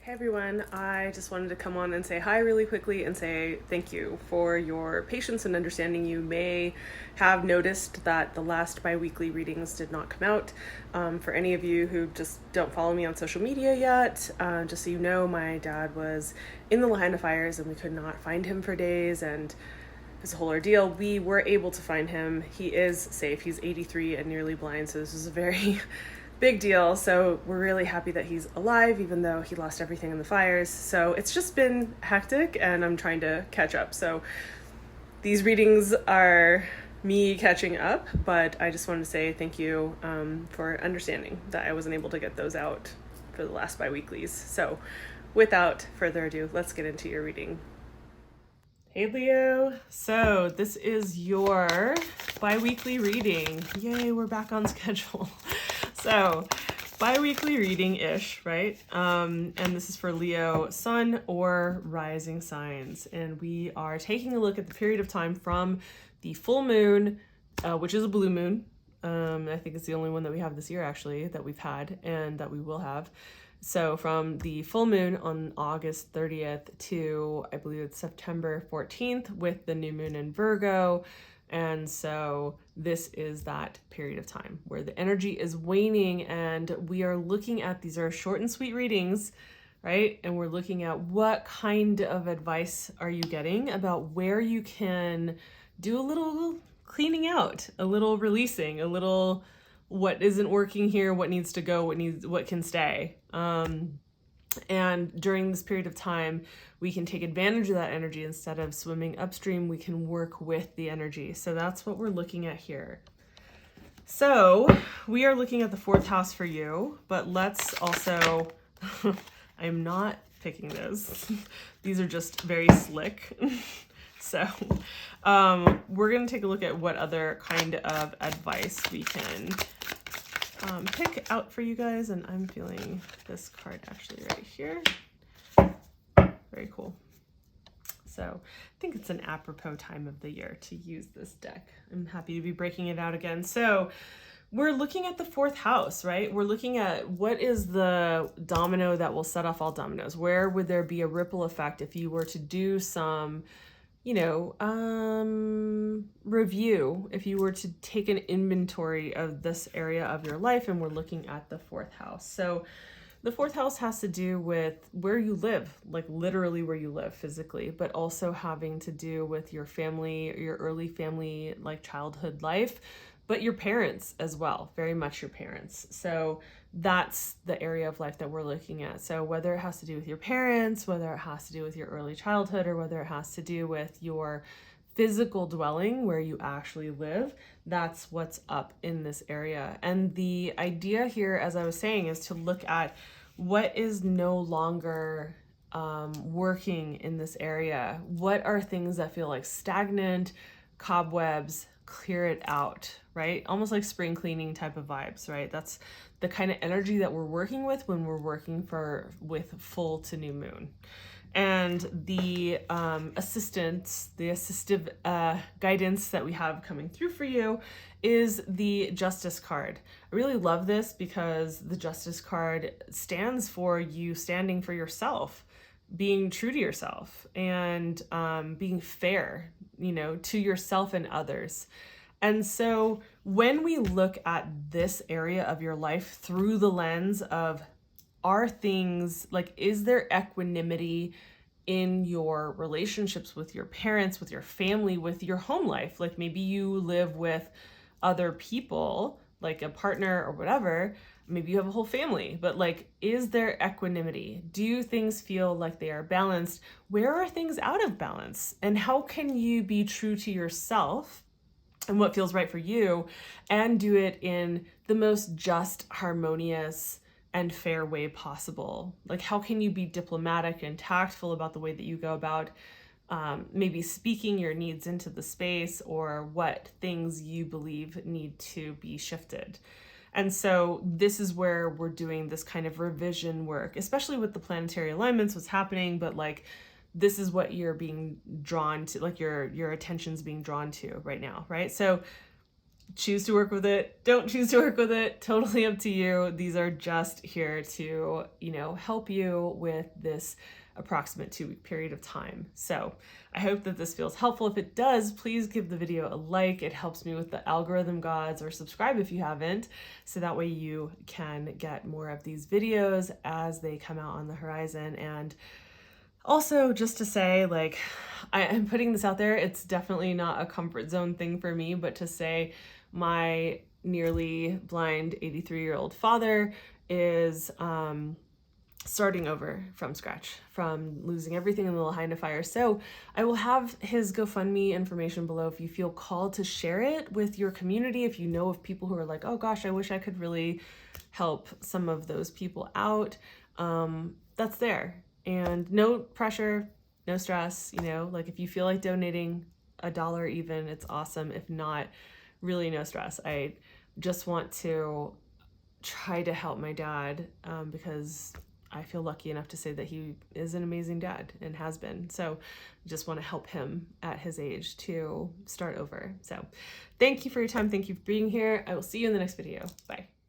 Hey everyone, I just wanted to come on and say hi really quickly and say thank you for your patience and understanding. You may have noticed that the last bi-weekly readings did not come out. For any of you who just don't follow me on social media yet, just so you know, my dad was in the Lahaina fires and we could not find him for days, and it's a whole ordeal. We were able to find him. He is safe. He's 83 and nearly blind, so this is a very big deal. So we're really happy that he's alive, even though he lost everything in the fires. So it's just been hectic and I'm trying to catch up. So these readings are me catching up, but I just wanted to say thank you for understanding that I wasn't able to get those out for the last bi-weeklies. So without further ado, let's get into your reading. Hey Leo, so this is your bi-weekly reading. Yay, we're back on schedule. So bi-weekly reading-ish, right? And this is for Leo sun or rising signs. And we are taking a look at the period of time from the full moon, which is a blue moon. I think it's the only one that we have this year actually, that we've had and that we will have. So from the full moon on August 30th to, I believe it's September 14th with the new moon in Virgo. And so this is that period of time where the energy is waning, and we are looking at, these are short and sweet readings, right? And we're looking at what kind of advice are you getting about where you can do a little cleaning out, a little releasing, a little what isn't working here, what needs to go, what can stay. And during this period of time, we can take advantage of that energy. Instead of swimming upstream, we can work with the energy. So that's what we're looking at here. So we are looking at the fourth house for you, but let's also, I'm not picking those. These are just very slick. So we're going to take a look at what other kind of advice we can pick out for you guys. And I'm feeling this card actually right here. Very cool. So I think it's an apropos time of the year to use this deck. I'm happy to be breaking it out again. So we're looking at the fourth house, right? We're looking at what is the domino that will set off all dominoes. Where would there be a ripple effect if you were to do some, review, if you were to take an inventory of this area of your life. And we're looking at the fourth house. So the fourth house has to do with where you live, like literally where you live physically, but also having to do with your family, your early family, like childhood life, but your parents as well, very much your parents. So that's the area of life that we're looking at. So whether it has to do with your parents, whether it has to do with your early childhood, or whether it has to do with your physical dwelling where you actually live, that's what's up in this area. And the idea here, as I was saying, is to look at what is no longer working in this area. What are things that feel like stagnant, cobwebs, clear it out, right? Almost like spring cleaning type of vibes, right? That's the kind of energy that we're working with when we're working with full to new moon. And the assistive guidance that we have coming through for you is the Justice card. I really love this because the Justice card stands for you standing for yourself, being true to yourself, and being fair, to yourself and others. And so when we look at this area of your life through the lens of, are things like, is there equanimity in your relationships with your parents, with your family, with your home life? Like maybe you live with other people, like a partner or whatever. Maybe you have a whole family, but like, is there equanimity? Do things feel like they are balanced? Where are things out of balance? And how can you be true to yourself and what feels right for you, and do it in the most just, harmonious, and fair way possible? Like, how can you be diplomatic and tactful about the way that you go about maybe speaking your needs into the space, or what things you believe need to be shifted? And so this is where we're doing this kind of revision work, especially with the planetary alignments, what's happening, but like, this is what you're being drawn to, like your attention's being drawn to right now, right? So choose to work with it, don't choose to work with it, totally up to you. These are just here to, you know, help you with this approximate 2-week period of time. So I hope that this feels helpful. If it does, please give the video a like. It helps me with the algorithm gods, or subscribe if you haven't, so that way you can get more of these videos as they come out on the horizon. And also, just to say, like, I'm putting this out there, it's definitely not a comfort zone thing for me, but to say my nearly blind 83-year-old father is starting over from scratch, from losing everything in the Lahaina fire. So I will have his GoFundMe information below if you feel called to share it with your community. If you know of people who are like, oh gosh, I wish I could really help some of those people out, that's there. And no pressure, no stress, you know, like if you feel like donating $1 even, it's awesome. If not, really no stress. I just want to try to help my dad, because I feel lucky enough to say that he is an amazing dad and has been. So I just want to help him at his age to start over. So thank you for your time. Thank you for being here. I will see you in the next video. Bye.